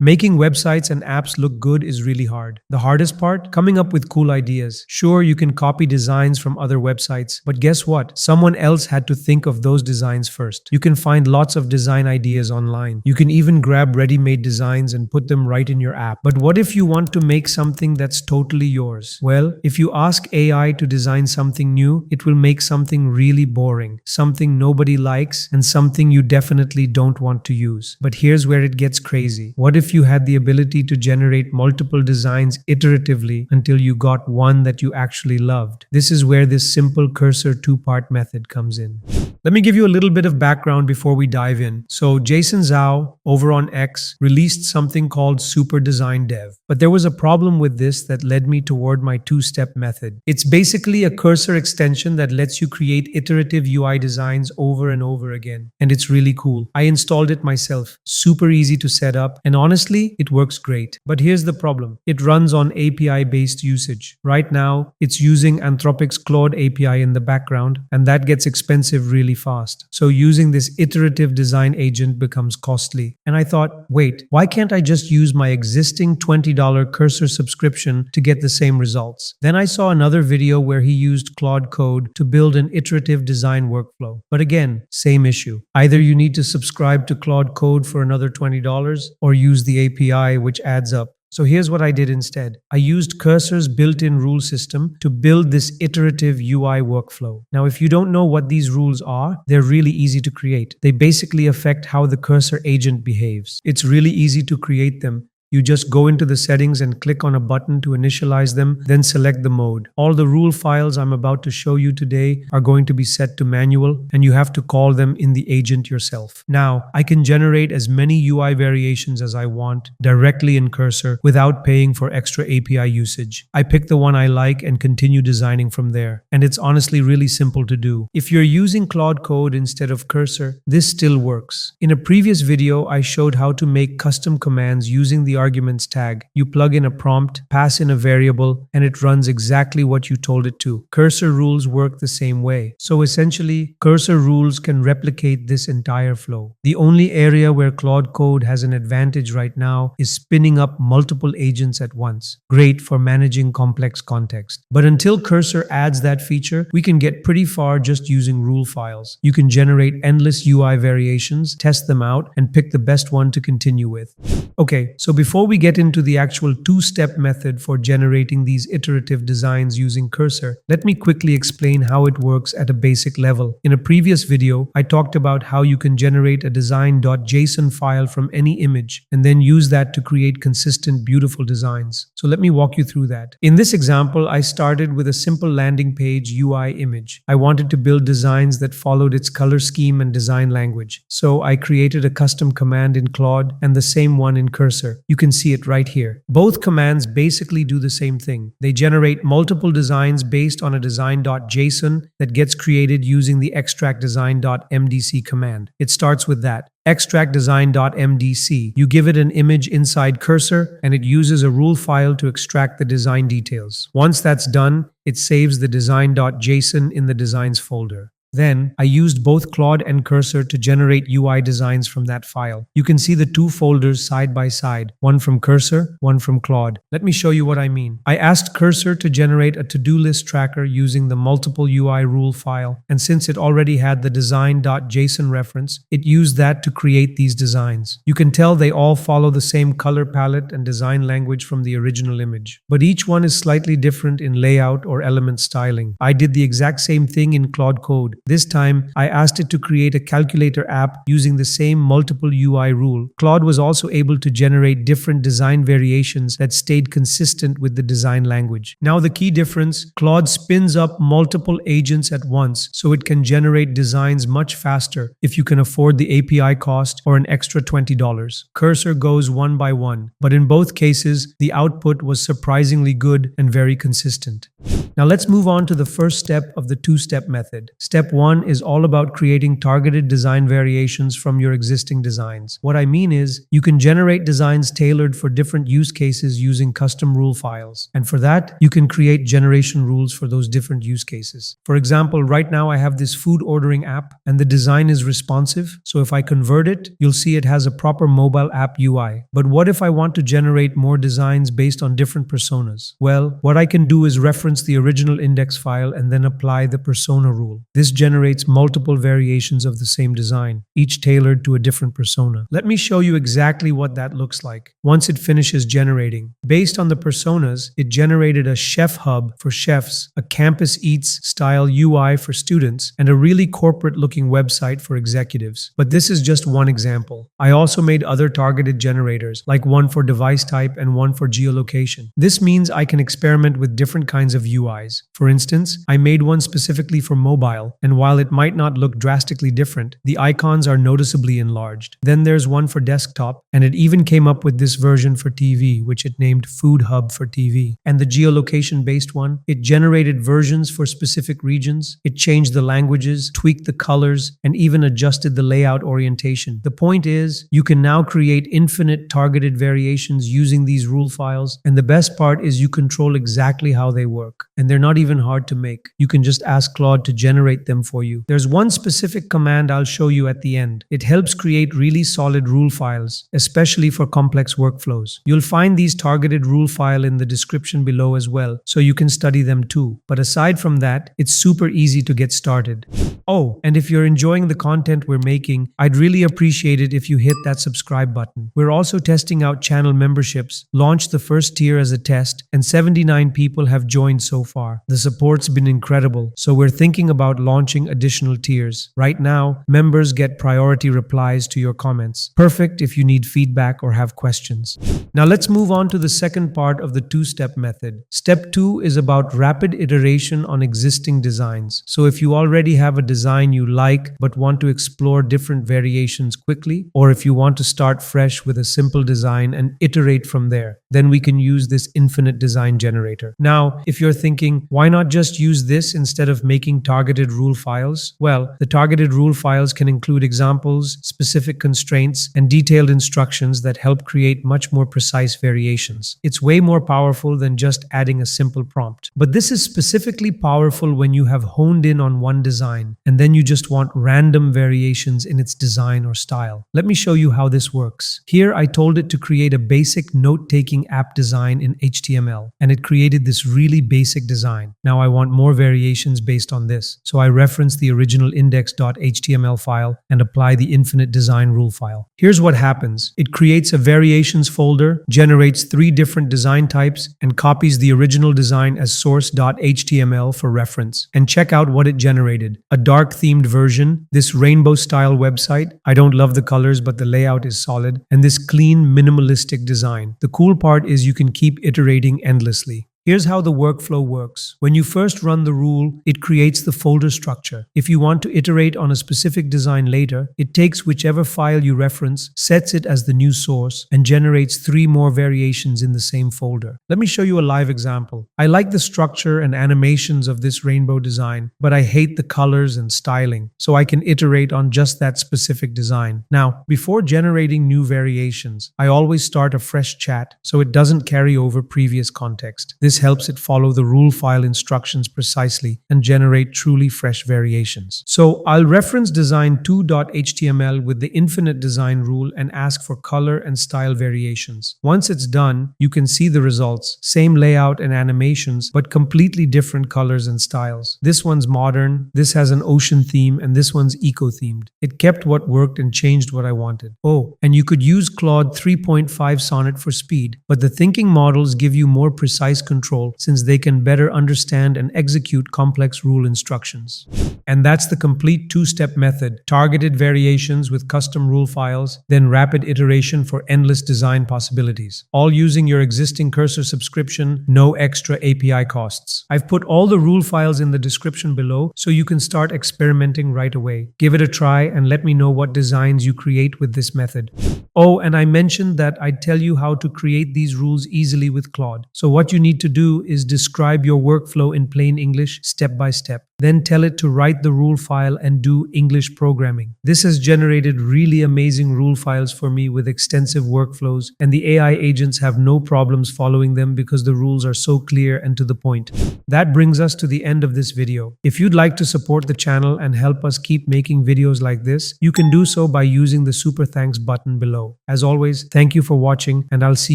Making websites and apps look good is really hard. The hardest part? Coming up with cool ideas. Sure, you can copy designs from other websites, but guess what? Someone else had to think of those designs first. You can find lots of design ideas online. You can even grab ready-made designs and put them right in your app. But what if you want to make something that's totally yours? Well, if you ask AI to design something new, it will make something really boring, something nobody likes, and something you definitely don't want to use. But here's where it gets crazy. What if you had the ability to generate multiple designs iteratively until you got one that you actually loved? This is where this simple cursor two-part method comes in. Let me give you a little bit of background before we dive in. So Jason Zhao over on X released something called Super Design Dev. But there was a problem with this that led me toward my two-step method. It's basically a cursor extension that lets you create iterative UI designs over and over again. And it's really cool. I installed it myself. Super easy to set up. And honestly, it works great. But here's the problem. It runs on API-based usage. Right now, it's using Anthropic's Claude API in the background, and that gets expensive really fast. So using this iterative design agent becomes costly. And I thought, wait, why can't I just use my existing $20 Cursor subscription to get the same results? Then I saw another video where he used Claude Code to build an iterative design workflow. But again, same issue. Either you need to subscribe to Claude Code for another $20 or use the API, which adds up. So here's what I did instead. I used Cursor's built-in rule system to build this iterative UI workflow. Now, if you don't know what these rules are, they're really easy to create. They basically affect how the Cursor agent behaves. It's really easy to create them. You just go into the settings and click on a button to initialize them, then select the mode. All the rule files I'm about to show you today are going to be set to manual, and you have to call them in the agent yourself. Now, I can generate as many UI variations as I want directly in Cursor without paying for extra API usage. I pick the one I like and continue designing from there. And it's honestly really simple to do. If you're using Claude Code instead of Cursor, this still works. In a previous video, I showed how to make custom commands using the arguments tag. You plug in a prompt, pass in a variable, and it runs exactly what you told it to. Cursor rules work the same way. So essentially, Cursor rules can replicate this entire flow. The only area where Claude Code has an advantage right now is spinning up multiple agents at once. Great for managing complex context. But until Cursor adds that feature, we can get pretty far just using rule files. You can generate endless UI variations, test them out, and pick the best one to continue with. Okay, so before we get into the actual two-step method for generating these iterative designs using Cursor, let me quickly explain how it works at a basic level. In a previous video, I talked about how you can generate a design.json file from any image and then use that to create consistent, beautiful designs. So let me walk you through that. In this example, I started with a simple landing page UI image. I wanted to build designs that followed its color scheme and design language. So I created a custom command in Claude and the same one in Cursor. You can see it right here. Both commands basically do the same thing. They generate multiple designs based on a design.json that gets created using the extractDesign.mdc command. It starts with that. extractDesign.mdc. You give it an image inside Cursor, and it uses a rule file to extract the design details. Once that's done, it saves the design.json in the designs folder. Then, I used both Claude and Cursor to generate UI designs from that file. You can see the two folders side by side, one from Cursor, one from Claude. Let me show you what I mean. I asked Cursor to generate a to-do list tracker using the multiple UI rule file, and since it already had the design.json reference, it used that to create these designs. You can tell they all follow the same color palette and design language from the original image, but each one is slightly different in layout or element styling. I did the exact same thing in Claude Code. This time, I asked it to create a calculator app using the same multiple UI rule. Claude was also able to generate different design variations that stayed consistent with the design language. Now the key difference, Claude spins up multiple agents at once, so it can generate designs much faster if you can afford the API cost or an extra $20. Cursor goes one by one, but in both cases, the output was surprisingly good and very consistent. Now let's move on to the first step of the two-step method. Step 1 is all about creating targeted design variations from your existing designs. What I mean is, you can generate designs tailored for different use cases using custom rule files. And for that, you can create generation rules for those different use cases. For example, right now I have this food ordering app and the design is responsive. So if I convert it, you'll see it has a proper mobile app UI. But what if I want to generate more designs based on different personas? Well, what I can do is reference the original index file and then apply the persona rule. This generates multiple variations of the same design, each tailored to a different persona. Let me show you exactly what that looks like. Once it finishes generating, based on the personas, it generated a chef hub for chefs, a campus eats style UI for students, and a really corporate looking website for executives. But this is just one example. I also made other targeted generators, like one for device type and one for geolocation. This means I can experiment with different kinds of UIs. For instance, I made one specifically for mobile, and while it might not look drastically different, the icons are noticeably enlarged. Then there's one for desktop, and it even came up with this version for TV, which it named Food Hub for TV. And the geolocation-based one, it generated versions for specific regions, it changed the languages, tweaked the colors, and even adjusted the layout orientation. The point is, you can now create infinite targeted variations using these rule files, and the best part is you control exactly how they work. And they're not even hard to make. You can just ask Claude to generate them for you. There's one specific command I'll show you at the end. It helps create really solid rule files, especially for complex workflows. You'll find these targeted rule file in the description below as well, so you can study them too. But aside from that, it's super easy to get started. Oh, and if you're enjoying the content we're making, I'd really appreciate it if you hit that subscribe button. We're also testing out channel memberships, launched the first tier as a test, and 79 people have joined so far. The support's been incredible, so we're thinking about launching additional tiers. Right now, members get priority replies to your comments. Perfect if you need feedback or have questions. Now let's move on to the second part of the two-step method. Step 2 is about rapid iteration on existing designs. So if you already have a design you like but want to explore different variations quickly, or if you want to start fresh with a simple design and iterate from there, then we can use this infinite design generator. Now, if you're thinking, why not just use this instead of making targeted rule files? Well, the targeted rule files can include examples, specific constraints, and detailed instructions that help create much more precise variations. It's way more powerful than just adding a simple prompt. But this is specifically powerful when you have honed in on one design, and then you just want random variations in its design or style. Let me show you how this works. Here, I told it to create a basic note-taking app design in HTML, and it created this really basic design. Now I want more variations based on this, so I reference the original index.html file and apply the infinite design rule file. Here's what happens. It creates a variations folder, generates 3 different design types, and copies the original design as source.html for reference. And check out what it generated. A dark themed version, this rainbow style website. I don't love the colors, but the layout is solid, and this clean minimalistic design. The cool part is you can keep iterating endlessly. Here's how the workflow works. When you first run the rule, it creates the folder structure. If you want to iterate on a specific design later, it takes whichever file you reference, sets it as the new source, and generates 3 more variations in the same folder. Let me show you a live example. I like the structure and animations of this rainbow design, but I hate the colors and styling, so I can iterate on just that specific design. Now, before generating new variations, I always start a fresh chat so it doesn't carry over previous context. This helps it follow the rule file instructions precisely and generate truly fresh variations. So I'll reference design2.html with the infinite design rule and ask for color and style variations. Once it's done, you can see the results. Same layout and animations, but completely different colors and styles. This one's modern, this has an ocean theme, and this one's eco-themed. It kept what worked and changed what I wanted. Oh, and you could use Claude 3.5 Sonnet for speed, but the thinking models give you more precise control since they can better understand and execute complex rule instructions. And that's the complete two-step method: targeted variations with custom rule files, then rapid iteration for endless design possibilities. All using your existing Cursor subscription, no extra API costs. I've put all the rule files in the description below so you can start experimenting right away. Give it a try and let me know what designs you create with this method. Oh, and I mentioned that I'd tell you how to create these rules easily with Claude. So what you need to do is describe your workflow in plain English step by step. Then tell it to write the rule file and do English programming. This has generated really amazing rule files for me with extensive workflows, and the AI agents have no problems following them because the rules are so clear and to the point. That brings us to the end of this video. If you'd like to support the channel and help us keep making videos like this, you can do so by using the super thanks button below. As always, thank you for watching, and I'll see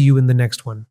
you in the next one.